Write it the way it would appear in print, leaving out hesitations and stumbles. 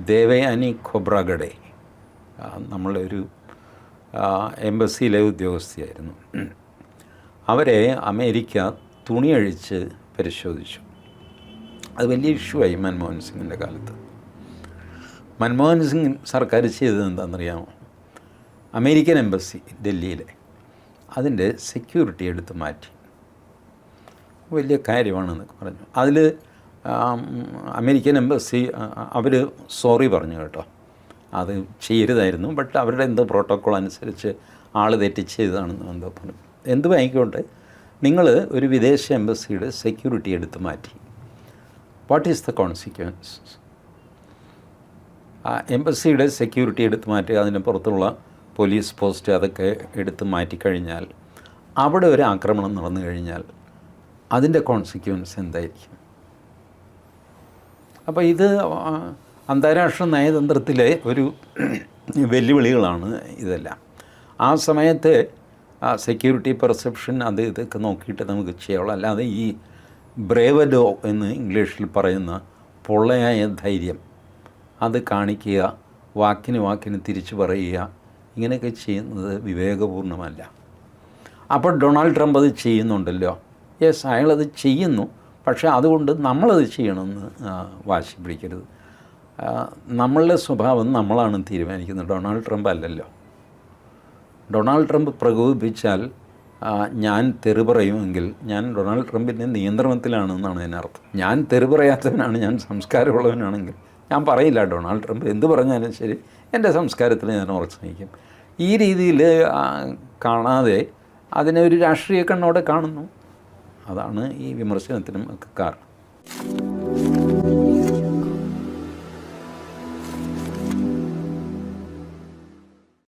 ദേവയാനി ഖൊബ്രാഗഡെ നമ്മളൊരു എംബസിയിലെ ഉദ്യോഗസ്ഥയായിരുന്നു. അവരെ അമേരിക്ക തുണിയഴിച്ച് പരിശോധിച്ചു. അത് വലിയ ഇഷ്യൂ ആയി മൻമോഹൻ സിംഗിൻ്റെ കാലത്ത്. മൻമോഹൻ സിംഗ് സർക്കാർ ചെയ്തത് എന്താണെന്നറിയാമോ? അമേരിക്കൻ എംബസി ഡൽഹിയിലെ അതിൻ്റെ സെക്യൂരിറ്റി എടുത്ത് മാറ്റി. വലിയ കാര്യമാണെന്നൊക്കെ പറഞ്ഞു. അതിൽ അമേരിക്കൻ എംബസി അവർ സോറി പറഞ്ഞു കേട്ടോ, അത് ചെയ്യരുതായിരുന്നു, ബട്ട് അവരുടെ എന്തോ പ്രോട്ടോക്കോൾ അനുസരിച്ച് ആൾ തെറ്റി ചെയ്തതാണെന്ന് എന്തോ പറഞ്ഞു. എന്ത് വാങ്ങിക്കോട്ടെ, നിങ്ങൾ ഒരു വിദേശ എംബസിയുടെ സെക്യൂരിറ്റി എടുത്ത് മാറ്റി. What is the consequence? ആ എംബസിയുടെ സെക്യൂരിറ്റി എടുത്ത് മാറ്റി, അതിന് പുറത്തുള്ള പോലീസ് പോസ്റ്റ് അതൊക്കെ എടുത്ത് മാറ്റിക്കഴിഞ്ഞാൽ, അവിടെ ഒരു ആക്രമണം നടന്നു കഴിഞ്ഞാൽ അതിൻ്റെ കോൺസിക്വൻസ് എന്തായിരിക്കും? അപ്പോൾ ഇത് അന്താരാഷ്ട്ര നയതന്ത്രത്തിലെ ഒരു വെല്ലുവിളികളാണ് ഇതെല്ലാം. ആ സമയത്ത് സെക്യൂരിറ്റി പെർസെപ്ഷൻ അത് ഇതൊക്കെ നോക്കിയിട്ട് നമുക്ക് ചെയ്യാവുള്ളൂ. അല്ലാതെ ഈ ബ്രേവഡോ എന്ന് ഇംഗ്ലീഷിൽ പറയുന്ന പൊള്ളയായ ധൈര്യം അത് കാണിക്കുക, വാക്കിന് തിരിച്ചു പറയുക, ഇങ്ങനെയൊക്കെ ചെയ്യുന്നത് വിവേകപൂർണ്ണമല്ല. അപ്പോൾ ഡൊണാൾഡ് ട്രംപ് അത് ചെയ്യുന്നുണ്ടല്ലോ. യെസ്, അയാളത് ചെയ്യുന്നു. പക്ഷേ അതുകൊണ്ട് നമ്മളത് ചെയ്യണമെന്ന് വാശി പിടിക്കരുത്. നമ്മളുടെ സ്വഭാവം നമ്മളാണ് തീരുമാനിക്കുന്നത്, ഡൊണാൾഡ് ട്രംപ് അല്ലല്ലോ. ഡൊണാൾഡ് ട്രംപ് പ്രകോപിപ്പിച്ചാൽ ഞാൻ തെറി പറയുമെങ്കിൽ ഞാൻ ഡൊണാൾഡ് ട്രംപിൻ്റെ നിയന്ത്രണത്തിലാണെന്നാണ് അതിനർത്ഥം. ഞാൻ തെറി പറയാത്തവനാണ്, ഞാൻ സംസ്കാരമുള്ളവനാണെങ്കിൽ ഞാൻ പറയില്ല. ഡൊണാൾഡ് ട്രംപ് എന്ത് പറഞ്ഞാലും ശരി, എൻ്റെ സംസ്കാരത്തിൽ ഞാൻ ഉറച്ചു നിൽക്കും. ഈ രീതിയിൽ കാണാതെ അതിനെ ഒരു രാഷ്ട്രീയ കണ്ണോടെ കാണുന്നു. അതാണ് ഈ വിമർശനത്തിനും ഒക്കെ കാരണം.